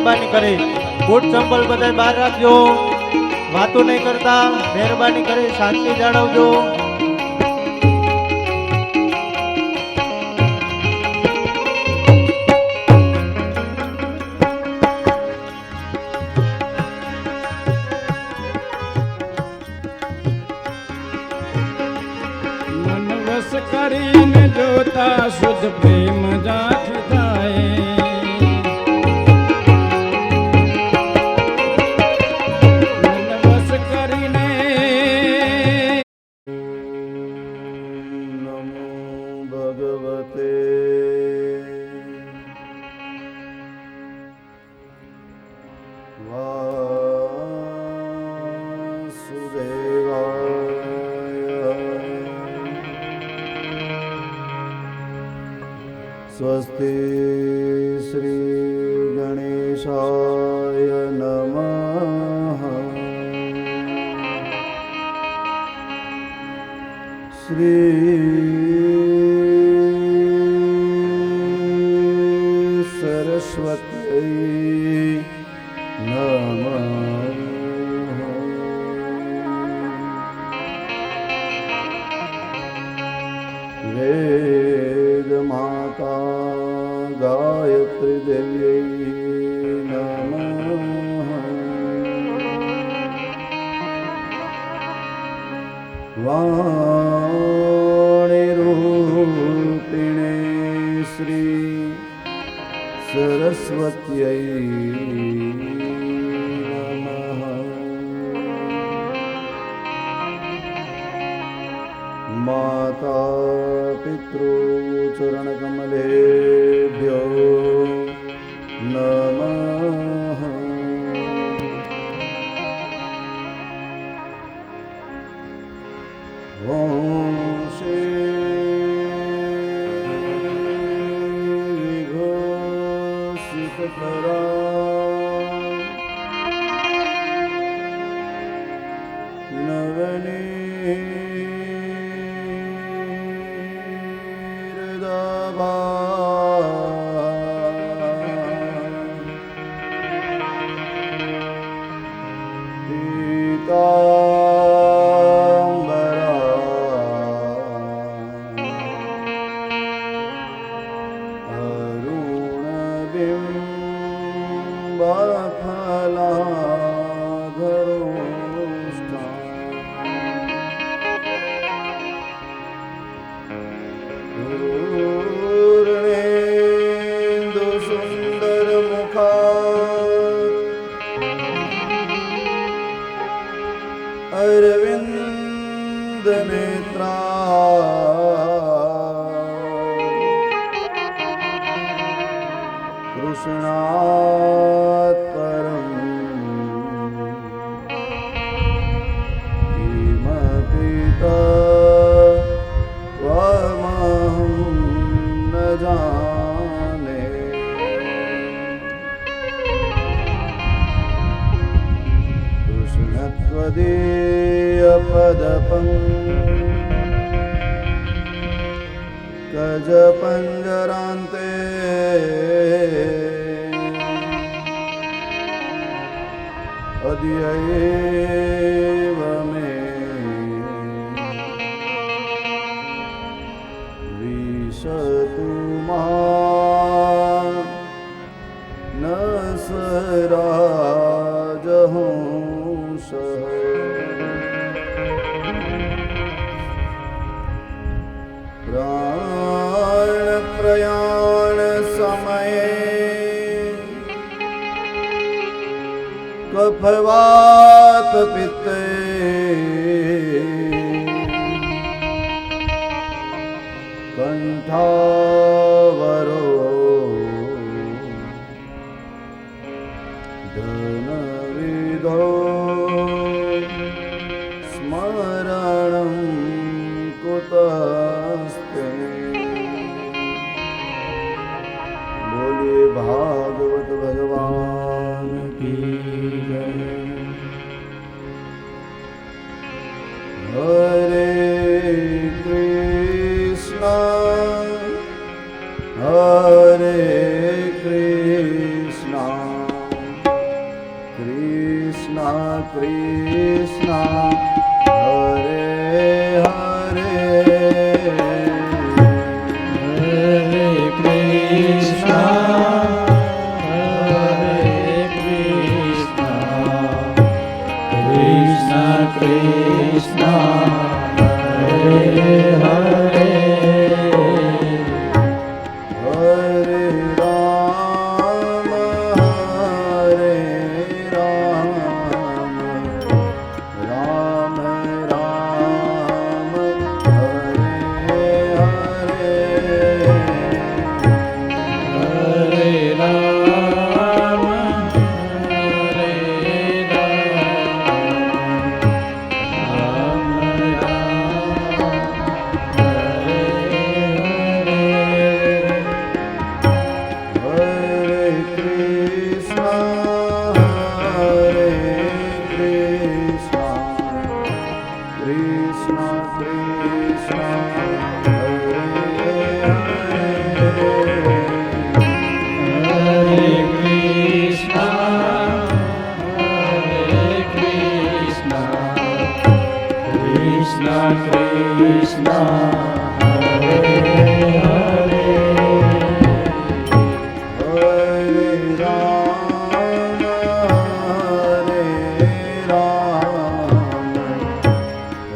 મહેરબાની કરી બૂટ ચંપલ બધા બહાર રાખજો, વાતો નહીં કરતા, મહેરબાની કરી શાંતિ જાળવજો. કરીને જોતા શુદ્ધ પ્રેમ જાત થાય, વશ કરીને નમો ભગવતે स्वस्ति श्री गणेशाय नमः। श्री सरस्वती नमः। वेद माता गायत्री देव्यै नमः। वाणी रूपिणे श्री सरस्वत्यै नमः। माता पितृ चरणकमलेभ्यो नमः। ॐ श्री विघोषितकरा अरविंद नेत्रा कृष्णात् परं किमपि त्वमहं न जाने। कृष्णत्वदीयपदपं गजपञ्जरान्ते अद्यैव मे विशतु मानसराजहंसः। प्राण प्रयाण समये कफवात पित्ते कंठावरो धनविदो स्मरणं कुतस्ते। बोलिए भागवत भगवान की जय। हरे कृष्णा हरे कृष्णा कृष्ण हरे हरे હરે કૃષ્ણ હરે કૃષ્ણ કૃષ્ણ કૃષ્ણ હરે હરે हरे राम राम राम हरे हरे હરે રામ હરે રામ हरे कृष्ण कृष्ण कृष्ण हरे हरे હરે કૃષ્ણ કૃષ્ણ કૃષ્ણ હરે હરે हरे राम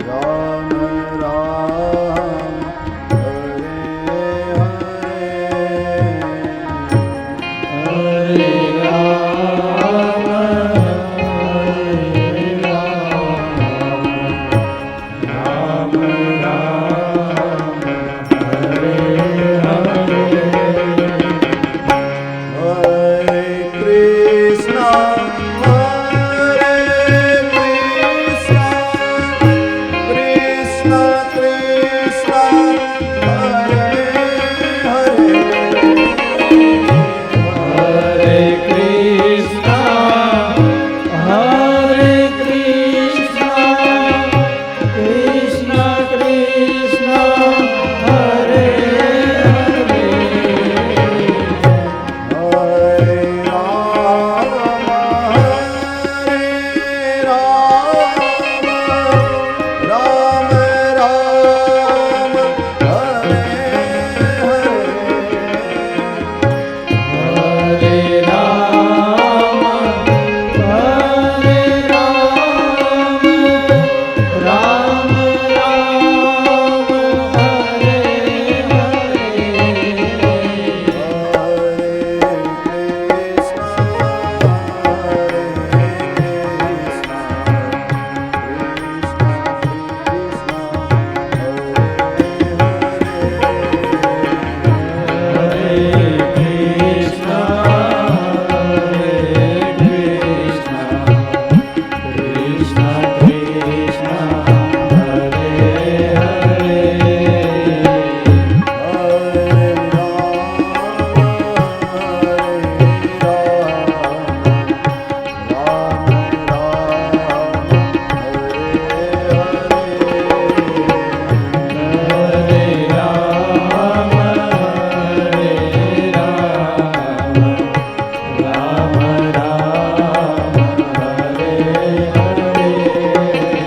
राम राम हरे हरे હરે રામ રામ રામ હરે હરે हरे कृष्ण कृष्ण कृष्ण हरे हरे હરે કૃષ્ણ કૃષ્ણ કૃષ્ણ હરે હરે हरे राम राम राम हरे हरे હરે રામ રામ રામ હરે હરે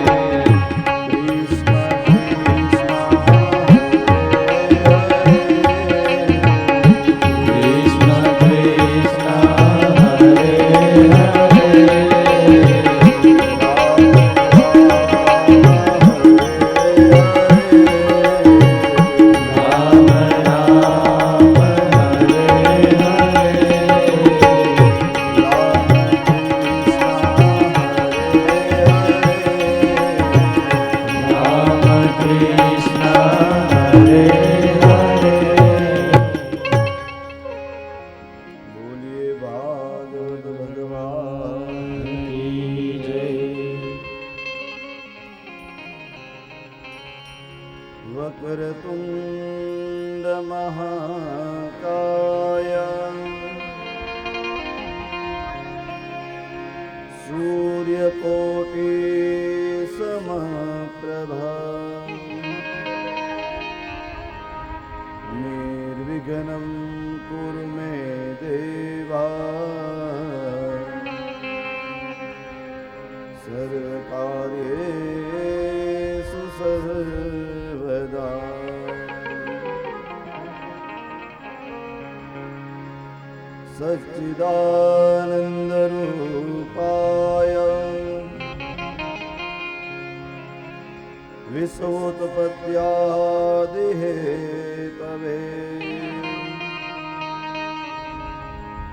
वक्रतुण्ड महाकाय सूर्यकोटि समप्रभा निर्विघ्नं कुरु मे देवा सच्चिदानन्दरूपाय विश्वोत्पत्त्यादिहेतवे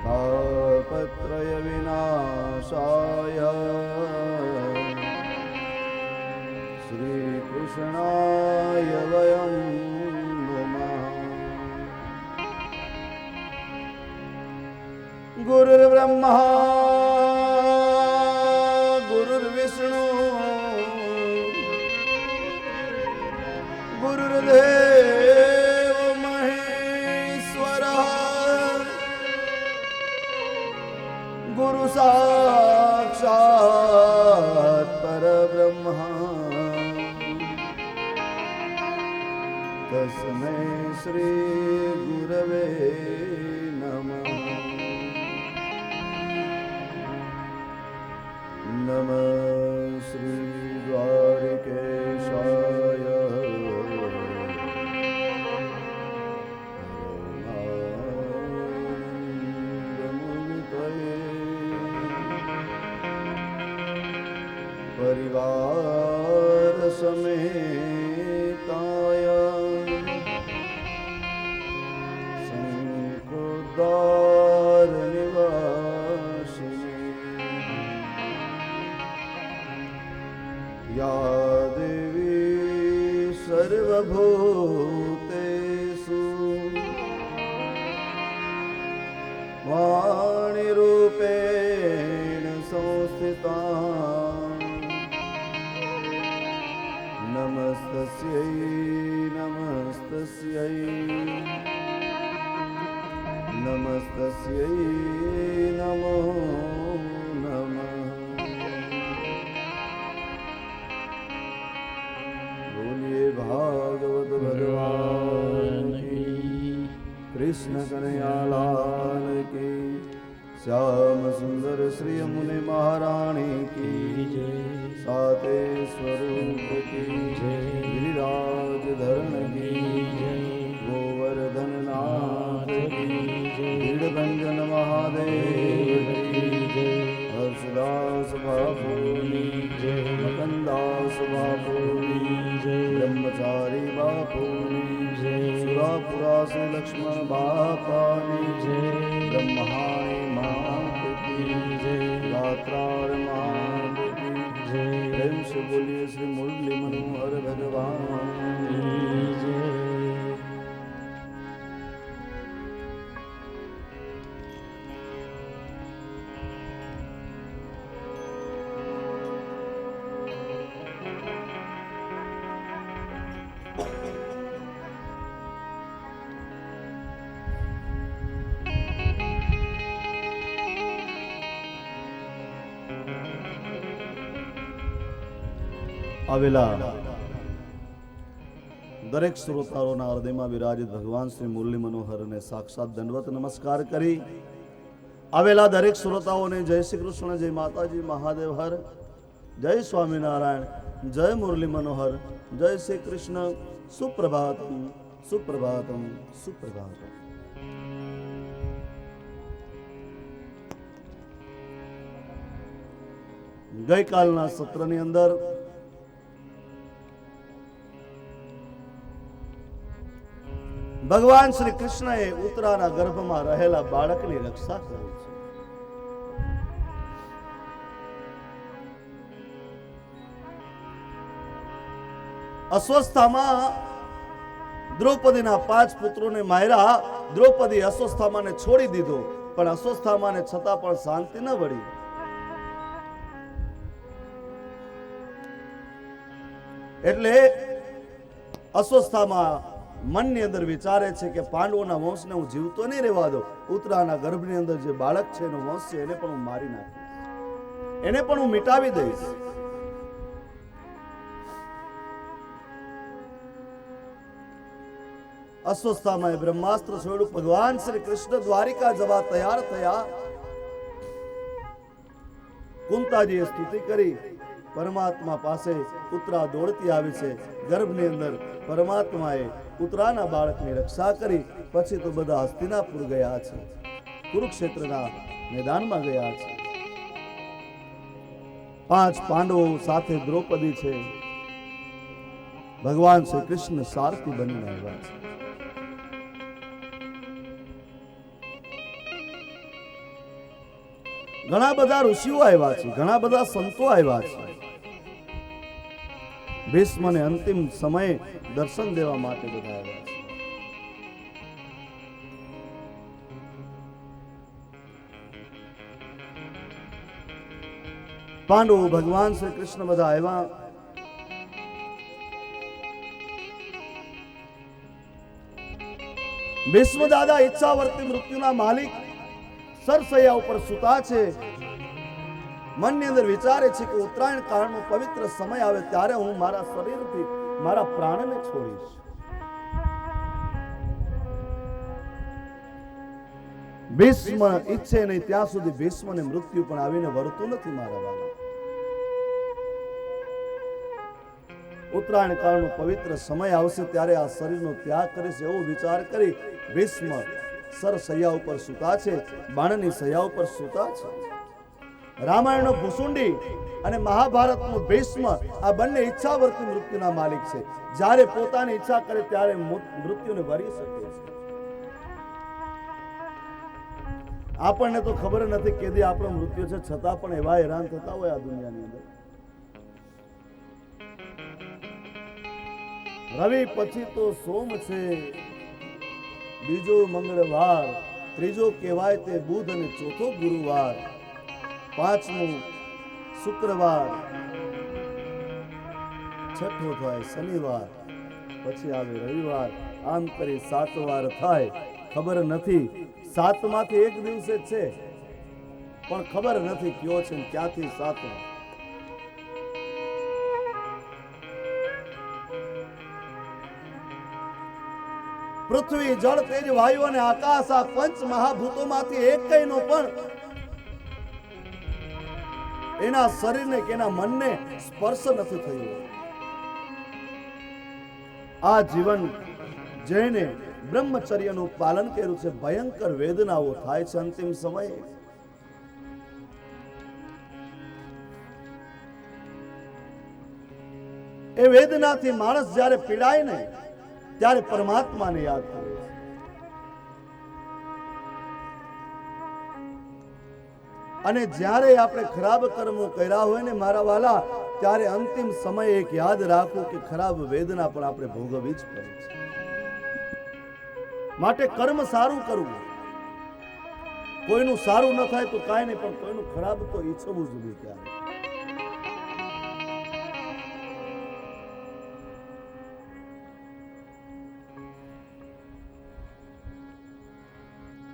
तापत्रयविनाशाय श्रीकृष्णाय वयं नमः। गुरुर्ब्रह्मा गुरुर्विष्णु गुरुर्देव महेश्वरः गुरु साक्षात् परब्रह्म तस्मै श्री गुरवे नमः। नमः श्री द्वारिकेशाय परमानन्दमूर्तये परिवार समेताय शंकुद्वार निवासिने या देवी सर्वभूतेषु वाणिरूपेण संस्थिता नमस्तस्यै नमस्तस्यै नमस्तस्यै नमो नमः। बोलिए भागवत भगवान की, कृष्ण कन्हैया लाल की, श्याम सुंदर श्री यमुने महारानी की, साते स्वरूप की, गिरिराज धरण की, गोवर्धन नाथ की, भीड़भंजन महादेव की, हर्षदास बापुनी, मकंदास बापुनी, ब्रह्मचारी बापुनी, सुरापुरा से लक्ष्मण बापानी, ब्रह्माणी मात की, गात्रार मात की, प्रेम से बोलिए श्री मुरली मनोहर भगवान की जय। આવેલા દરેક શ્રોતાઓના હૃદયમાં વિરાજિત ભગવાન શ્રી મુરલી મનોહરને સાક્ષાત દંડવત નમસ્કાર કરી આવેલા દરેક શ્રોતાઓને જય શ્રી કૃષ્ણ, જય માતાજી, મહાદેવ હર, જય સ્વામિનારાયણ, જય મુરલી મનોહર, જય શ્રી કૃષ્ણ, સુપ્રભાતમ સુપ્રભાતમ સુપ્રભાતમ। ગઈકાલના સત્રની અંદર ભગવાન શ્રી કૃષ્ણએ ઉત્તરાના ગર્ભમાં રહેલા બાળકની રક્ષા કરી છે। અસ્વસ્થામાં દ્રૌપદીના 5 પુત્રોને માર્યા। દ્રૌપદી અસ્વસ્થામાને છોડી દીધો, પણ અસ્વસ્થામાને છતાં પણ શાંતિ ન વળી। એટલે અસ્વસ્થામાં મનની અંદર વિચારે છે કે પાંડવોના વંશને હું જીવતો નહીં રહેવા દઉં, ઉત્તરાના ગર્ભની અંદર જે બાળક છે એનો વંશ છે એને પણ હું મારી નાખીશ, એને પણ હું મિટાવી દઈશ। અસ્વસ્થામાં બ્રહ્માસ્ત્ર છોડ્યું। ભગવાન શ્રી કૃષ્ણ દ્વારિકા જવા તૈયાર થયા। કુંતાજીએ સ્તુતિ કરી। પરમાત્મા પાસે ઉત્તરા દોડતી આવી છે। ગર્ભની અંદર પરમાત્માએ ઉત્તરાના બાળકની રક્ષા કરી। પછી તો બધા હસ્તિનાપુર ગયા છે। કુરુક્ષેત્રના મેદાનમાં ગયા છે. 5 પાંડવો સાથે દ્રૌપદી છે. ભગવાન શ્રી કૃષ્ણ સારથી બનીને આવ્યા છે. ઘણા બધા ઋષિઓ આવ્યા છે, ઘણા બધા સંતો આવ્યા છે. ભીષ્મને અંતિમ સમયે દર્શન દેવા માટે બધા આવ્યા છે. પાંડવો ભગવાન શ્રી કૃષ્ણ બધા આવ્યા. ભીષ્મ દાદા ઈચ્છાવર્તી મૃત્યુના માલિક સરસૈયા ઉપર સૂતા છે. મનની અંદર વિચારે છે કે ઉત્તરાયણ કાળનો પવિત્ર સમય આવે ત્યારે હું મારા શરીરથી મારા પ્રાણને છોડીશ. ભીષ્મ ઈચ્છે નહીં ત્યાં સુધી ભીષ્મને મૃત્યુ પણ આવીને વળતું નથી મારા વાલા. ઉત્તરાયણ કાળનો પવિત્ર સમય આવશે ત્યારે આ શરીરનો ત્યાગ કરીશ એવો વિચાર કરી ભીષ્મ સરસૈયા ઉપર સૂતા છે, બાણની સૈયા ઉપર સૂતા છે. રામાયણનો ભૂસુંડી અને મહાભારતનો ભીષ્મ આ બંને ઈચ્છાવર્તી મૃત્યુના માલિક છે. જ્યારે પોતાની ઈચ્છા કરે ત્યારે મૃત્યુને વરી શકે છે. આપણને તો ખબર નથી કેદી આપણો મૃત્યુ છે, છતાં પણ એવા હેરાન થતા હોય આ દુનિયાની અંદર. રવિ પછી તો સોમ છે, બીજો મંગળવાર, ત્રીજો કહેવાય તે બુધ અને ચોથો ગુરુવાર, પાંચમું શુક્રવાર, છઠ્ઠો થાય શનિવાર, પછી આવે રવિવાર. આમ કરી 7 વાર થાય. ખબર નથી 7 માંથી એક દિવસે છે, પણ ખબર નથી કયો છે ક્યાંથી 7. પૃથ્વી, જળ, તેજ, વાયુ અને આકાશ આ પંચ મહાભૂતોમાંથી એકનો પણ એના શરીરને કે એના મનને સ્પર્શ નથી થયો. આ જીવન જેને બ્રહ્મચર્યનું પાલન કર્યું છે, ભયંકર વેદનાઓ થાય છે અંતિમ સમયે. એ વેદનાથી માણસ જ્યારે પીડાય ને ત્યારે પરમાત્માને યાદ કરે છે. અને જ્યારે આપણે ખરાબ કર્મો કર્યા હોય ને મારા વાલા, ત્યારે અંતિમ સમયે એક યાદ રાખવું કે ખરાબ વેદના પણ આપણે ભોગવવી જ પડે છે. માટે કર્મ સારું કરવું. કોઈનું સારું ન થાય તો કાંઈ નહીં, પણ કોઈનું ખરાબ તો ઈચ્છવું જ નહીં ક્યારે.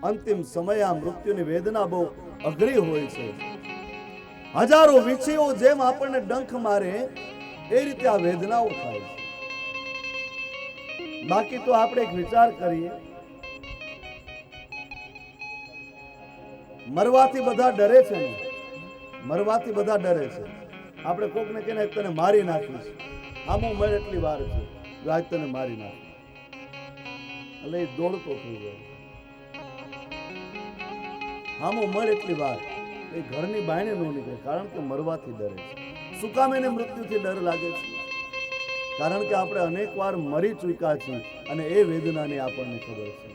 અંતિમ સમયે આ મૃત્યુની વેદના બહુ અઘરી હોય છે. હજારો વીંછીઓ જેમ આપણને ડંખ મારે એ રીતે આ વેદનાઓ થાય છે. બાકી તો આપણે એક વિચાર કરીએ, મરવાથી બધા ડરે છે ને, મરવાથી બધા ડરે છે. આપણે કોકને કહીને તને મારી નાખીશ, આમ મળે એટલી વાર છે, આજ તને મારી નાખીશ, એટલે એ દોડતો થઈ જાય. આમો મળ એટલી વાર એ ઘરની બાયણે ન નીકળે, કારણ કે મરવાથી ડરે છે. શું કામ એને મૃત્યુથી ડર લાગે છે? કારણ કે આપણે અનેક વાર મરી ચૂક્યા છીએ અને એ વેદનાની આપણને ખબર છે.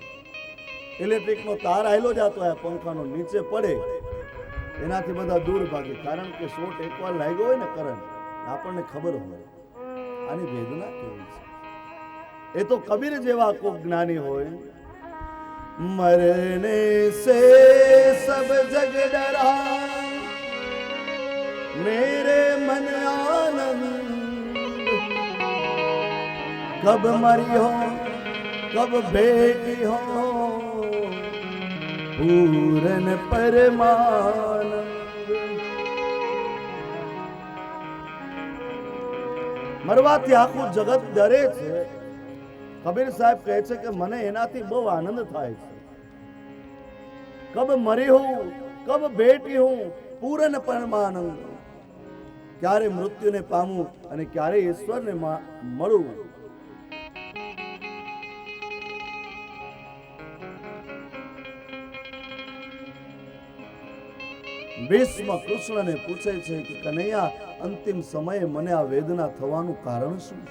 ઇલેક્ટ્રિકનો તાર આયલો જતો હોય, પંખાનો નીચે પડે એનાથી બધા દૂર ભાગે, કારણ કે શોર્ટ એકવાર લાગ્યો હોય ને કરંટ, આપણને ખબર હોય આની વેદના કેવી છે. એ તો કબીર જેવા કોક જ્ઞાની હોય. मरने से सब जग डरा, मेरे मन आनंद, कब मरी हो कब बेटी हो पूरन परमानंद. મરવાથી આખું જગત ડરે છે. કબીર સાહેબ કહે છે કે મને એનાથી બહુ આનંદ થાય છે. કબ મરી હું કબ બેટી હું પૂરન પરમાનંદ. ક્યારે મૃત્યુને પામું અને ક્યારે ઈશ્વરને મળું. ભીષ્મ કૃષ્ણને પૂછે છે કે કનૈયા, અંતિમ સમયે મને આ વેદના થવાનું કારણ શું?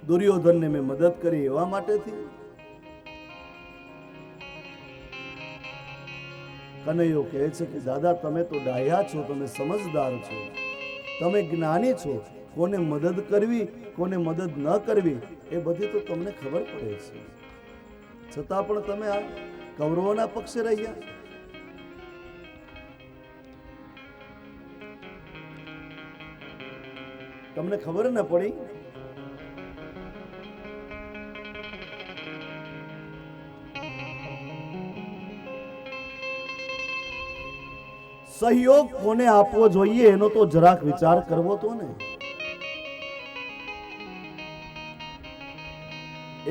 દુર્યોધનને મેં મદદ કરી એવા માટેથી? કનૈયો કહે છે કે દાદા, તમે તો ડાહ્યા છો, તમે સમજદાર છો, તમે જ્ઞાની છો. કોને મદદ કરવી, કોને મદદ ન કરવી એ બધી તો તમને ખબર પડે છે. છતાં પણ તમે આ કૌરવોના પક્ષે રહ્યા. તમને ખબર ન પડી? સહયોગ કોને આપવો જોઈએ એનો તો જરાક વિચાર કરવો તો ને.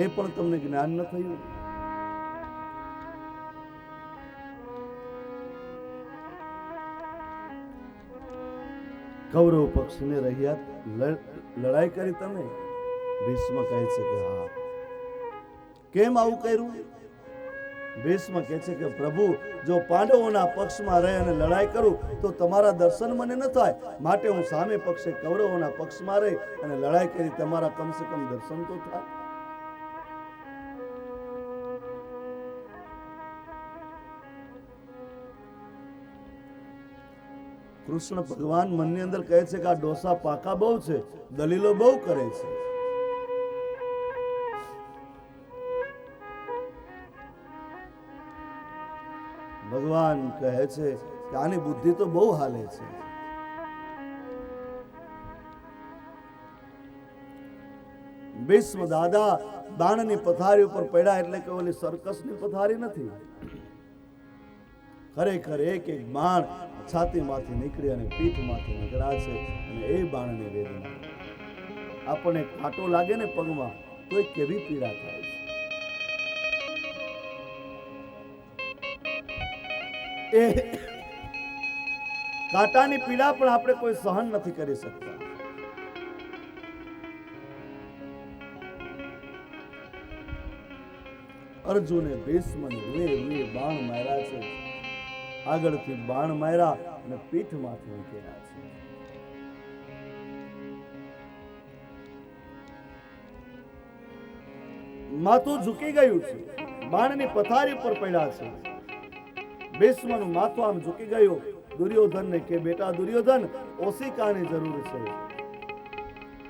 એ પણ તમને જ્ઞાન ન થયું. કૌરવ પક્ષને રહ્યા લડાઈ કરી તમે? ભીષ્મ કહે છે કે હા. કેમ આવું કર્યું? ભીષ્મ કહે છે કે પ્રભુ, જો પાંડવોના પક્ષમાં રહી અને લડાઈ કરું તો તમારા દર્શન મને ન થાય, માટે હું સામે પક્ષે કૌરવોના પક્ષમાં રહી અને લડાઈ કરી, તમારા કમસે કમ દર્શન તો થાય. કૃષ્ણ ભગવાન મનની અંદર કહે છે કે આ ડોસા પાકા બહુ છે, દલીલો બહુ કરે છે. ભગવાન કહે છે કે આની બુદ્ધિ તો બહુ હાલે છે. ભીષ્મ દાદા બાણની પથારી ઉપર પડ્યા એટલે કે ઓલી સર્કસની પથારી નથી. ખરેખર એક એક બાણ છાતીમાંથી નીકળી અને પીઠમાંથી નીકળ્યા છે. અને એ બાણની વેદના આપણને કાંટો લાગે ને પગમાં તો એ કેવી પીડા થાય છે. એ કાંટાની પીડા પણ આપણે કોઈ સહન નથી કરી શકતા. અર્જુને ભીષ્મને રૂએ બાણ માર્યા છે. આગળથી બાણ માર્યા અને પીઠમાંથી નીકળ્યા છે. માથું ઝૂકી ગયું છે, બાણની પથારી પર પડ્યા છે. ભીષ્મનું માથું આમ ઝૂકી ગયું. દુર્યોધનને કે બેટા દુર્યોધન, ઓશિકાની જરૂર છે.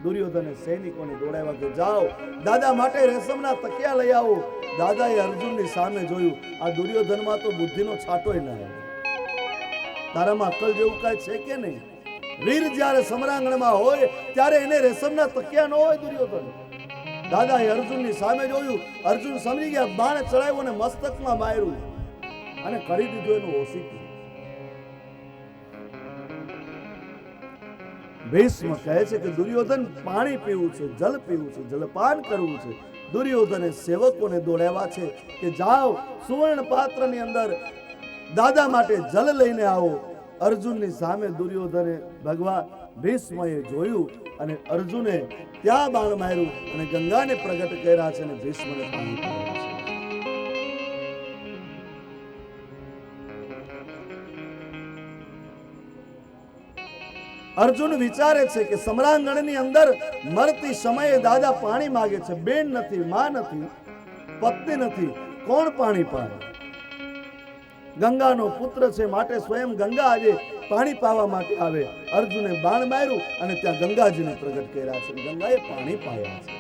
દુર્યોધને સૈનિકોને દોડાવ્યા કે જાઓ દાદા માટે રેશમના તકિયા લઈ આવો. દાદાએ અર્જુનની સામે જોયું, આ દુર્યોધનમાં તો બુદ્ધિનો છાંટોય ન આવ્યો. તારામાં અક્કલ જેવું કાંઈ છે કે નહીં? વીર જ્યારે સમરાંગણમાં હોય ત્યારે એને રેશમના તકિયા ન હોય. દુર્યોધન દાદાએ અર્જુનની સામે જોયું, અર્જુન સમજી ગયા, બાણ ચડાવ્યું અને મસ્તકમાં માર્યું અને કરી દીધું એનું ઓશિકું. ભીષ્મ કહે છે કે દુર્યોધન પાણી પીવું છે, જલ પીવું છે, જલપાન કરવું છે. દુર્યોધને સેવકોને દોડાવ્યા છે કે જાઓ સુવર્ણ પાત્રની અંદર દાદા માટે જલ લઈને આવો. અર્જુનની સામે દુર્યોધને ભગવાન ભીષ્મએ જોયું અને અર્જુને ત્યાં બાણ માર્યું અને ગંગાને પ્રગટ કર્યા છે અને ભીષ્મને પાણી પીવડાવ્યા છે. અર્જુન વિચારે છે કે સમરાંગણની અંદર મરતી સમયે દાદા પાણી માગે છે. બેન નથી, માં નથી, પત્ની નથી, કોણ પાણી પાવે? ગંગાનો પુત્ર છે માટે સ્વયં ગંગા આજે પાણી પાવા માટે આવે. અર્જુને બાણ માર્યું અને ત્યાં ગંગાજીને પ્રગટ કર્યા છે. ગંગાએ પાણી પાયા છે.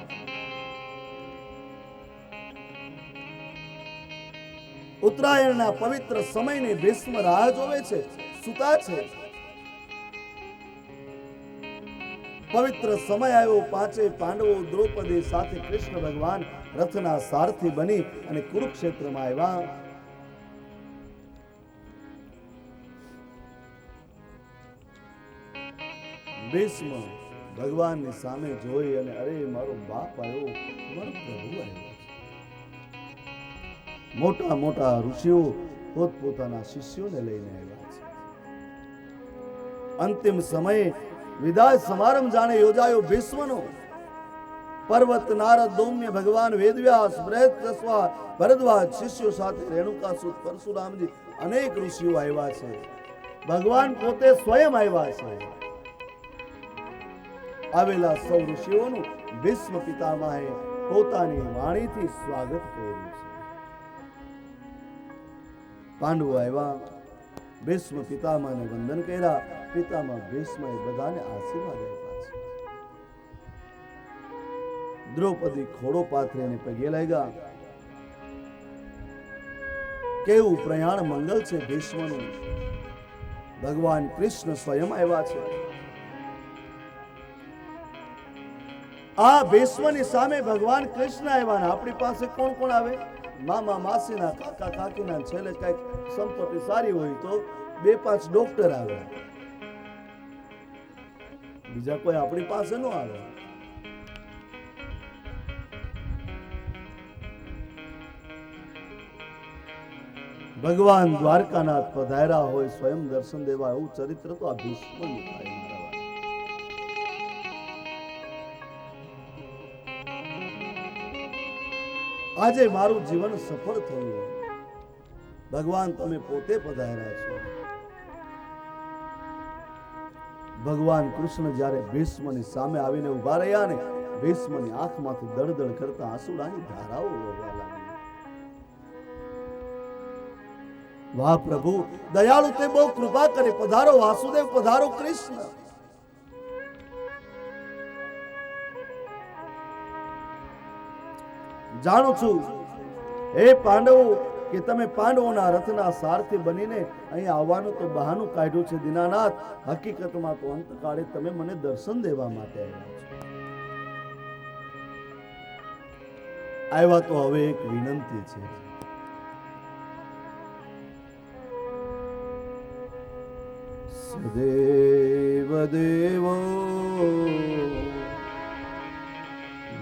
ઉત્તરાયણના પવિત્ર સમયની ભીષ્મ રાહ જોવે છે, સૂતા છે. પવિત્ર સમય આવ્યો. પાંચે પાંડવો દ્રૌપદી સાથે કૃષ્ણ ભગવાન રથના સારથી બની અને કુરુક્ષેત્રમાં આવ્યા. ભીષ્મ ભગવાનની સામે જોઈ અને અરે મારો બાપ આવ્યો, મારો પ્રભુ આવ્યો. મોટા મોટા ઋષિઓ પોતપોતાના શિષ્યોને લઈને આવ્યા છે. અંતિમ સમયે વિદાય સમારંભ જાણે યોજાયો ભીષ્મનો. પર્વત નારદ દૌમ્ય ભગવાન વેદવ્યાસ બૃહસ્પતિ ભરદ્વાજ શિષ્યો સાથે રેણુકા સુત પરશુરામજી અનેક ઋષિઓ આવ્યા છે. ભગવાન પોતે સ્વયં આવ્યા છે. આવેલા સૌ ઋષિઓનું ભીષ્મ પિતામહે પોતાની વાણીથી સ્વાગત કર્યું છે. પાંડવો આવ્યા, ભીષ્મ પિતામહને વંદન કર્યા. પિતામહ ભીષ્મએ બધાને આશીર્વાદ આપ્યા છે. દ્રૌપદી ખોડો પાથરીને પગે લાગ્યા. કેવું પ્રયાણ મંગલ છે ભીષ્મનું. ભગવાન કૃષ્ણ સ્વયં આવ્યા છે. આ ભીષ્મની સામે ભગવાન કૃષ્ણ આવ્યા ને આપણી પાસે કોણ કોણ આવે? મામા માસીના, કાકા કાકીના, છેલ્લે કઈક સંપત્તિ સારી હોય તો 2-5 ડોક્ટર આવે. બીજા કોઈ આપણી પાસે ન આવે. ભગવાન દ્વારકાનાથ પધાર્યા હોય સ્વયં દર્શન દેવા, એવું ચરિત્ર તો આ ભીષ્મનું થાય. આજે મારું જીવન સફળ થયું. ભગવાન તમે પોતે પધાર્યા છો. ભગવાન કૃષ્ણ જ્યારે ભીષ્મની સામે આવીને ઉભા રહ્યા ને, ભીષ્મની આંખમાંથી દળદળ કરતા આંસુડાની ધારાઓ વહેવા લાગી. વાહ પ્રભુ, દયાળુ તે બહુ કૃપા કરે. પધારો વાસુદેવ, પધારો કૃષ્ણ. જાણું છું હે પાંડવો કે તમે પાંડવોના રથના સારથી બનીને અહીં આવવાનું તો બહાનું કાઢ્યું છે દીનાનાથ. હકીકતમાં તો અંતકાળે તમે મને દર્શન દેવા માટે આવ્યા છો. આવ્યા તો હવે એક વિનંતી છે. સદેવ દેવો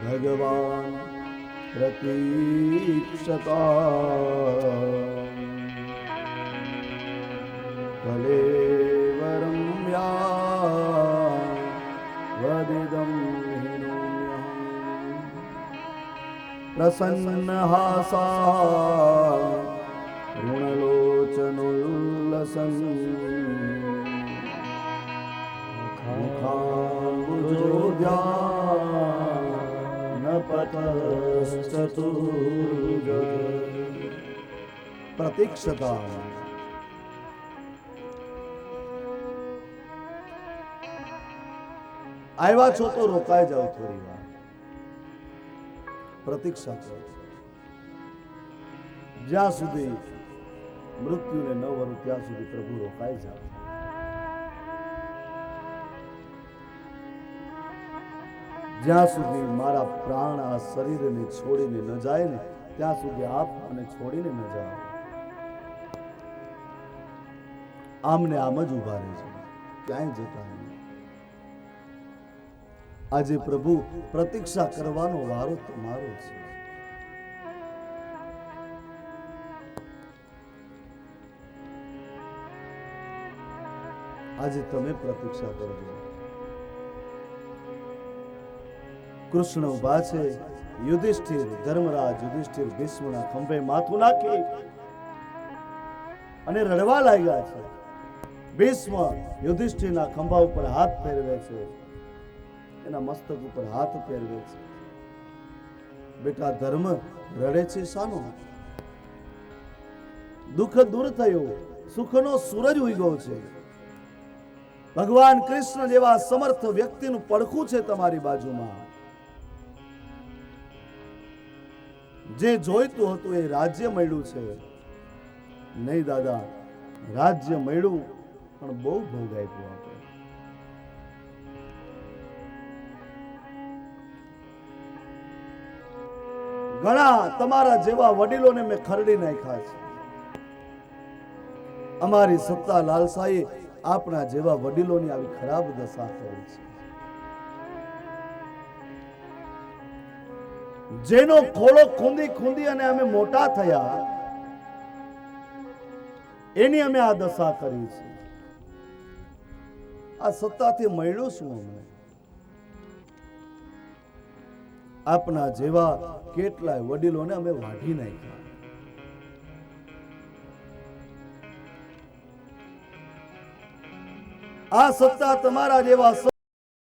ભગવાન પ્રતીક્ષતા કલેવરમ વદિદમ પ્રસન્ન હાસા ઋણલોચનોલ્લસન પ્રતીક્ષતા. આવ્યા છો તો રોકાઈ જાઓ થોડી વાર, પ્રતીક્ષા કરો. જ્યાં સુધી મૃત્યુને ન વરું ત્યાં સુધી પ્રભુ રોકાઈ જાઓ. જ્યાં સુધી મારા પ્રાણ આ શરીરને છોડીને ન જાય ને ત્યાં સુધી આપ મને છોડીને ન જાઓ. આમને આમ જ ઉભા રહેજો, ક્યાંય જતા નહીં. આજે પ્રભુ પ્રતીક્ષા કરવાનો વારો તમારો છે. આજે તમે પ્રતીક્ષા કરજો. કૃષ્ણ ઉભા છે. યુધિષ્ઠિર, ધર્મરાજ યુધિષ્ઠિર ભીષ્મના ખંભે માથું નાખી અને રડવા લાગ્યા છે. ભીષ્મ યુધિષ્ઠિરના ખંભા ઉપર હાથ ફેરવે છે, એના મસ્તક ઉપર હાથ ફેરવે છે. બેટા ધર્મ રડે છે શાનો? દુઃખ દૂર થયું, સુખનો સૂરજ ઉગ્યો છે. ભગવાન કૃષ્ણ જેવા સમર્થ વ્યક્તિનું પડખું છે તમારી બાજુમાં. જે જોઈતું હતું એ રાજ્ય મળ્યું છે. નહીં દાદા, રાજ્ય મળ્યું પણ બહુ ભોગ આપ્યો આપણે. ઘણા તમારા જેવા વડીલોને મેં ખરડી નાખ્યા છે. અમારી સત્તા લાલસાએ આપણા જેવા વડીલોની આવી ખરાબ દશા કરી છે. જેનો ખોળો ખૂંદી ખૂંદી અને અમે મોટા થયા, એની અમે આ દશા કરી છે. આ સત્તાથી મળ્યું શું? અમને આપના જેવા કેટલાય વડીલોને અમે વાઢી નાખ્યા. આ સત્તા તમારા જેવા